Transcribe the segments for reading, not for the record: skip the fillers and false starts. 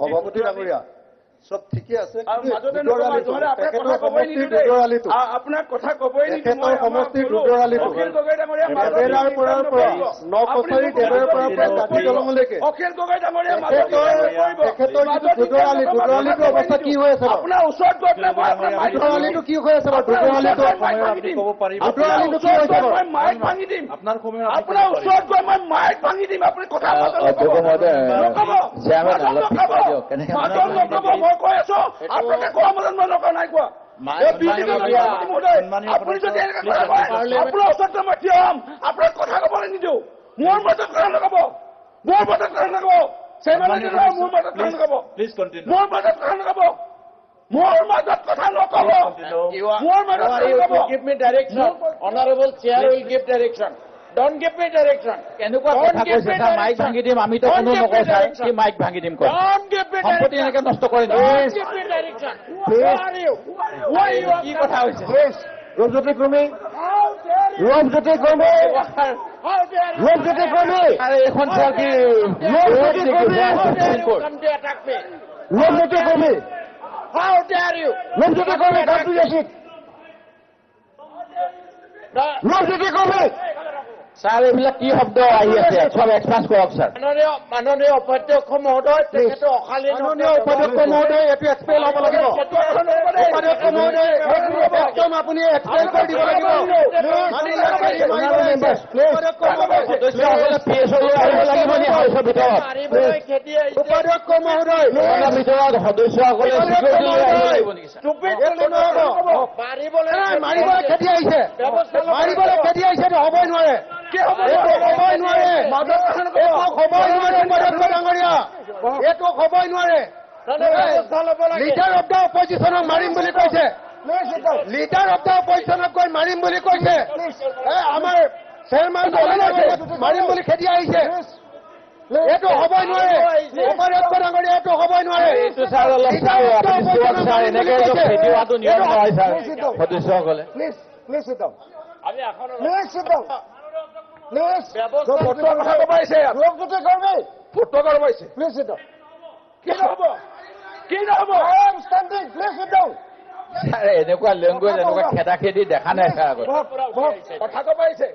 সভাপতি ডাঙৰীয়া সব ঠিকে আছে আপনাৰ কথা কবই সমষ্টিৰ দুদৰালিটো দেবেৰাৰ পৰা নকছাৰী দেবেৰাৰ পৰা কাটি দলঙলৈকে অখিল গগৈ ডাঙৰীয়া তেখেতৰ দুদৰালিটো অৱস্থা কি হৈ আছে আপোনাৰ ওচৰত গৈ দুদৰালিটো কি হৈ আছে দুদৰালিটো কি হৈছে মই মাইক ভাঙি দিম আপোনাৰ ওচৰত গৈ মই মাইক ভাঙি দিম আপুনি কথা মই কৈ আছো আপোনাকে কোৱা মনত মই নকওঁ নাই কোৱা আপুনি যদি আপোনাৰ ওচৰত মই থিয় হ'ম আপোনাক কথা ক'বলৈ নিদিওঁ মোৰ মাজত কথা নক'ব মোৰ মাজত কথা নক'ব মোৰ মাজত কথা নক'ব মোৰ মাজত কথা নক'ব মোৰ মাজত কথা নক'ব মোৰ মাজত give me direction honorable chair will give direction don't give me direction কেনেকুৱা কথা কৈছে স্যার মাইক ভাঙি দিম আমি তো কোনো নকওঁ স্যার কি মাইক ভাঙি দিম কয় don't give me সম্পত্তি এনেকে নষ্ট কৰে don't give me direction who are you কি কথা হৈছে ৰূপজ্যোতি কৰ্মী আৰে এখন স্যাৰ কি come to attack me Rupjyoti কৰ্মী how dare you ৰূপজ্যোতি কৰ্মী কাটি আছে ৰূপজ্যোতি কৰ্মী স্যাৰ এইবিলাক কি শব্দ আহি আছে সব এক্সপান্স কৰক স্যার মাননীয় উপাধ্যক্ষ মহোদয় তেখেতে অখালী মাননীয় উপাধ্যক্ষ মহোদয় এটো এক্সপেল হ'ব লাগিব উপাধ্যক্ষ মহোদয় একদম আপুনি এক্সপেল কৰি দিব লাগিব উপাধ্যক্ষ মহোদয় ভিতৰত সদস্যসকলে মাৰিবলৈ খেদি আহিছে মাৰিবলৈ খেদি আহিছে হ'বই নোৱাৰে হ'বই নোৱাৰে ডাঙৰীয়া এইটো হ'বই নোৱাৰে লিডাৰ অফ দ্য অপজিশ্যনক মাৰিম বুলি কৈছে লিডাৰ অফ দ্য অপজিশ্যনক গৈ মাৰিম বুলি কৈছে আমাৰ চেয়াৰমেন মাৰিম বুলি খেদি আহিছে এইটো হ'বই নোৱাৰে উপাধ্যক্ষ ডাঙৰীয়া এইটো হ'বই নোৱাৰে সদস্যসকলে এনেকুৱা লেংগুৱেজ এনেকুৱা খেদা খেদি দেখা নাই ছাৰ আগত কথা ক'ব আহিছে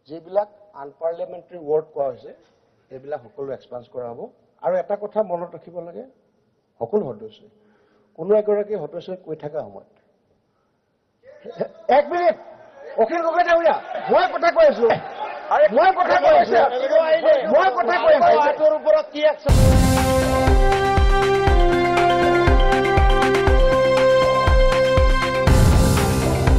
যিবিলাক আনপাৰ্লিয়ামেণ্টাৰী ৱৰ্ড কোৱা হৈছে সেইবিলাক সকলো এক্সপান্স কৰা হ'ব আৰু এটা কথা মনত ৰাখিব লাগে সকলো সদস্যই কোনো এগৰাকী সদস্যই কৈ থকা সময়ত এক মিনিট অখিল গগৈ ডাঙৰীয়া মই কথা কৈ আছো মই কথা কৈ আছো ওপৰত কি